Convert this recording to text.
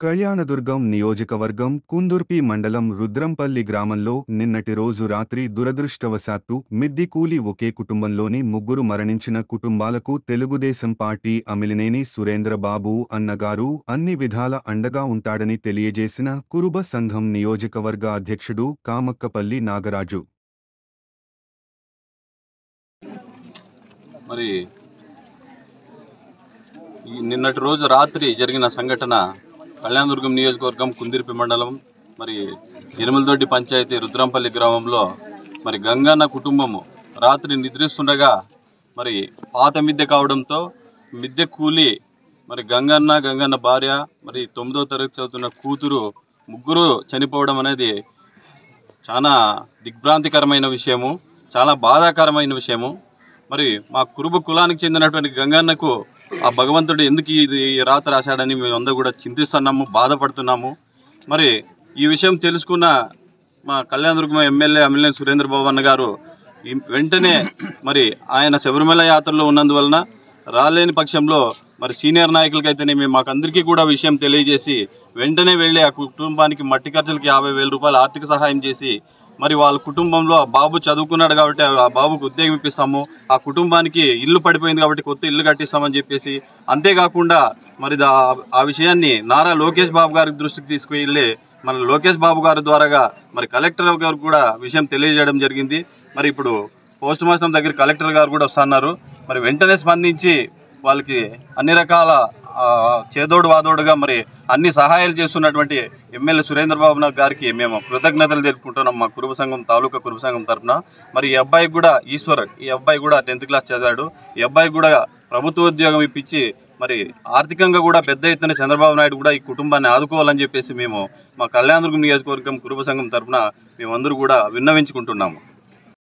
కళ్యాణదుర్గం నియోజకవర్గం కుందుర్పి మండలం రుద్రంపల్లి గ్రామంలో నిన్నటి రోజు రాత్రి దురదృష్టవశాత్తు మిద్ది కూలి ఒకే కుటుంబంలోని ముగ్గురు మరణించిన కుటుంబాలకు తెలుగుదేశం పార్టీ అమిలినేని సురేంద్రబాబు అన్నగారు అన్ని విధాల అండగా ఉంటాడని తెలియజేసిన కురుబ సంఘం నియోజకవర్గ అధ్యక్షుడు కామక్కపల్లి నాగరాజు. మరి నిన్నటి రోజు రాత్రి జరిగిన సంఘటన కళ్యాణదుర్గం నియోజకవర్గం కుందిర్పి మండలం మరి ఎనిమిదొడ్డి పంచాయతీ రుద్రంపల్లి గ్రామంలో మరి గంగన్న కుటుంబము రాత్రి నిద్రిస్తుండగా మరి పాత మిద్దె కావడంతో మిద్దె కూలి మరి గంగన్న భార్య మరి 9వ తరగతి చదువుతున్న కూతురు ముగ్గురు చనిపోవడం అనేది చాలా దిగ్భ్రాంతికరమైన విషయము, చాలా బాధాకరమైన విషయము. మరి మా కురుబ కులానికి చెందినటువంటి గంగన్నకు ఆ భగవంతుడు ఎందుకు ఇది రాత రాశాడని మేమందరూ కూడా చింతిస్తున్నాము, బాధపడుతున్నాము. మరి ఈ విషయం తెలుసుకున్న మా కళ్యాణదుర్గం ఎమ్మెల్యే అమిలినేని సురేంద్రబాబు అన్న గారు వెంటనే మరి ఆయన శబరిమల యాత్రలో ఉన్నందువలన రాలేని పక్షంలో మరి సీనియర్ నాయకులకైతేనేమి మాకందరికీ కూడా విషయం తెలియజేసి వెంటనే వెళ్ళి ఆ కుటుంబానికి మట్టి ఖర్చులకి 50,000 రూపాయలు ఆర్థిక సహాయం చేసి మరి వాళ్ళ కుటుంబంలో ఆ బాబు చదువుకున్నాడు కాబట్టి ఆ బాబుకు ఉద్యోగం ఇప్పిస్తాము, ఆ కుటుంబానికి ఇల్లు పడిపోయింది కాబట్టి కొత్త ఇల్లు కట్టిస్తామని చెప్పేసి, అంతేకాకుండా మరి ఆ విషయాన్ని నారా లోకేష్ బాబు గారి దృష్టికి తీసుకువెళ్ళి మన లోకేష్ బాబు గారి ద్వారాగా మరి కలెక్టర్ గారు కూడా విషయం తెలియజేయడం జరిగింది. మరి ఇప్పుడు పోస్ట్ మాస్టర్ దగ్గర కలెక్టర్ గారు కూడా వస్తున్నారు. మరి వెంటనే స్పందించి వాళ్ళకి అన్ని రకాల చేదోడు వాదోడుగా మరి అన్ని సహాయాలు చేస్తున్నటువంటి ఎమ్మెల్యే సురేంద్రబాబు గారికి మేము కృతజ్ఞతలు తెలుపుకుంటున్నాం మా కురుబ సంఘం తాలూకా కురుబ సంఘం తరఫున. మరి ఈ అబ్బాయికి కూడా ఈ అబ్బాయి కూడా 10th క్లాస్ చదివాడు. ఈ అబ్బాయికి కూడా ప్రభుత్వ ఉద్యోగం ఇప్పించి మరి ఆర్థికంగా కూడా పెద్ద ఎత్తున చంద్రబాబు నాయుడు కూడా ఈ కుటుంబాన్ని ఆదుకోవాలని చెప్పేసి మేము మా కళ్యాణదుర్గం నియోజకవర్గం కురుబ సంఘం తరఫున మేమందరూ కూడా విన్నవించుకుంటున్నాము.